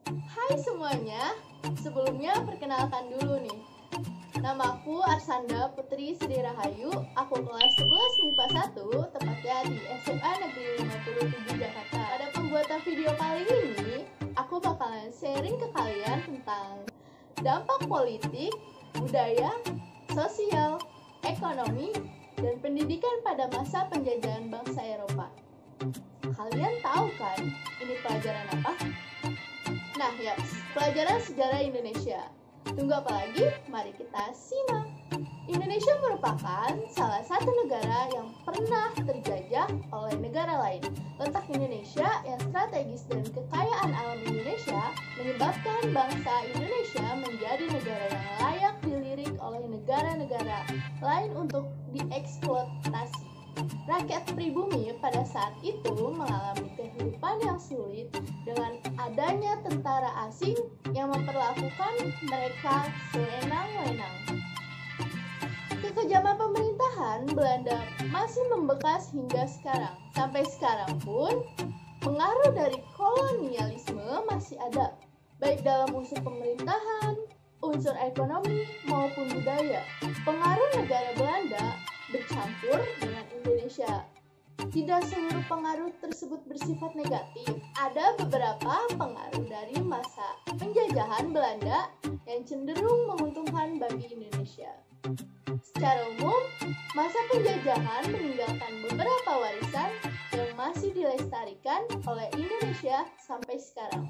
Hai semuanya, sebelumnya perkenalkan dulu nih. Namaku Arsanda Putri Sri Rahayu, aku kelas 11 MIPA 1, tepatnya di SMA Negeri 57 Jakarta. Pada pembuatan video kali ini, aku bakalan sharing ke kalian tentang dampak politik, budaya, sosial, ekonomi, dan pendidikan pada masa penjajahan bangsa Eropa. Kalian tahu kan, ini pelajaran apa? Nah, ya, pelajaran sejarah Indonesia. Tunggu apa lagi? Mari kita simak. Indonesia merupakan salah satu negara yang pernah terjajah oleh negara lain. Letak Indonesia yang strategis dan kekayaan alam Indonesia menyebabkan bangsa Indonesia menjadi negara yang layak dilirik oleh negara-negara lain untuk dieksploitasi. Rakyat pribumi pada saat itu mengalami kehidupan yang sulit dengan adanya tentara asing yang memperlakukan mereka sewenang-wenang. Kekejaman pemerintahan Belanda masih membekas hingga sekarang. Sampai sekarang pun, pengaruh dari kolonialisme masih ada, baik dalam unsur pemerintahan, unsur ekonomi, maupun budaya. Pengaruh negara Belanda bercampur dengan Indonesia. Tidak seluruh pengaruh tersebut bersifat negatif. Ada beberapa pengaruh dari masa penjajahan Belanda yang cenderung menguntungkan bagi Indonesia. Secara umum, masa penjajahan meninggalkan beberapa warisan yang masih dilestarikan oleh Indonesia sampai sekarang.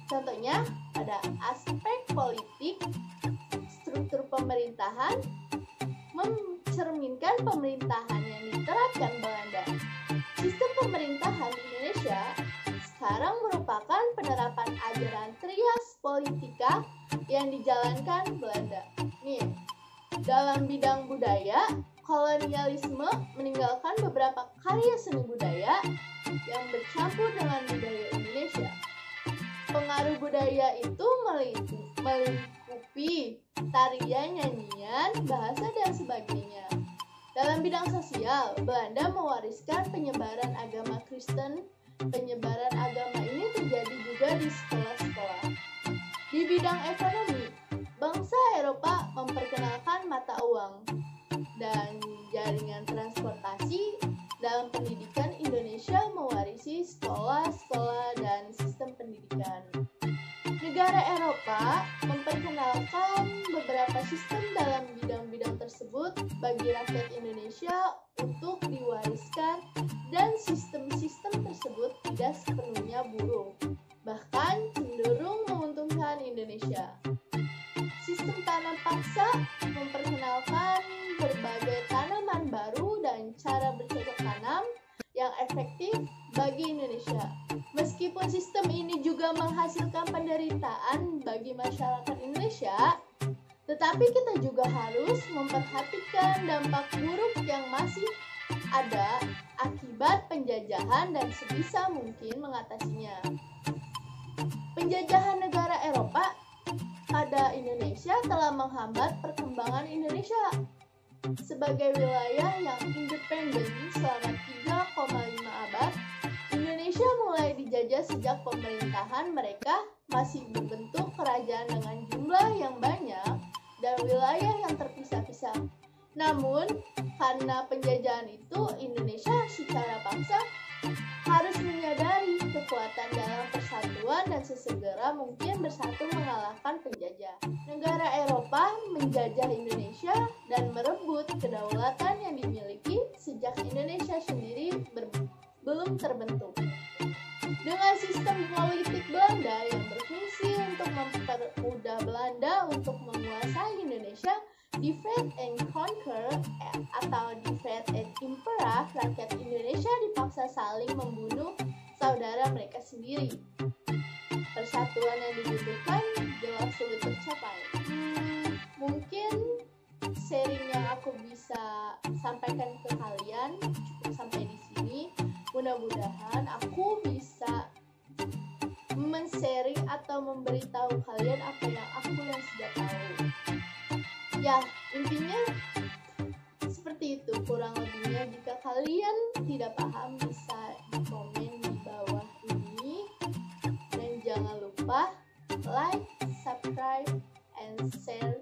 Contohnya, pada aspek politik, struktur pemerintahan mencerminkan pemerintahan yang diterapkan Belanda. Sistem pemerintahan di Indonesia sekarang merupakan penerapan ajaran trias politika yang dijalankan Belanda. Nih, dalam bidang budaya, kolonialisme meninggalkan beberapa karya seni budaya yang bercampur dengan budaya Indonesia. Pengaruh budaya itu melingkupi tarian, nyanyian, bahasa, dan sebagainya. Dalam bidang sosial, Belanda mewariskan penyebaran agama Kristen. Penyebaran agama ini terjadi juga di sekolah-sekolah. Di bidang ekonomi, bangsa Eropa memperkenalkan mata uang dan jaringan transportasi. Dalam pendidikan, Indonesia mewarisi sekolah-sekolah dan sistem pendidikan. Negara Eropa memperkenalkan beberapa sistem dalam bidang-bidang tersebut bagi rakyat Indonesia untuk diwariskan, dan sistem-sistem tersebut tidak sepenuhnya buruk, bahkan cenderung menguntungkan Indonesia. Sistem tanam paksa memperkenalkan berbagai tanaman baru dan cara bercocok tanam yang efektif bagi Indonesia. Meskipun sistem ini juga menghasilkan penderitaan bagi masyarakat Indonesia, tetapi kita juga harus memperhatikan dampak buruk yang masih ada akibat penjajahan dan sebisa mungkin mengatasinya. Penjajahan negara Eropa pada Indonesia telah menghambat perkembangan Indonesia sebagai wilayah yang independen selama 3,5 abad. Indonesia mulai dijajah sejak pemerintahan mereka masih berbentuk kerajaan dengan jumlah yang banyak dan wilayah yang terpisah-pisah. Namun, karena penjajahan itu, Indonesia secara paksa harus menyadari kekuatan dalam persatuan dan sesegera mungkin bersatu mengalahkan penjajah. Negara Eropa menjajah Indonesia dan merebut kedaulatan yang dimiliki sejak Indonesia sendiri belum terbentuk. Dengan sistem politik Belanda yang berfungsi untuk mempermudah Belanda untuk menguasai Indonesia, divide and conquer atau divide and impera, rakyat Indonesia dipaksa saling membunuh saudara mereka sendiri. Persatuan yang dibutuhkan jelas sulit tercapai. Mungkin sharing yang aku bisa sampaikan ke kalian cukup sampai di sini. Mudah-mudahan aku bisa men-sharing atau memberitahu kalian apa yang aku sudah tahu. Ya, intinya seperti itu kurang lebihnya. Jika kalian tidak paham bisa komen di bawah ini, dan jangan lupa lupa like, subscribe, and share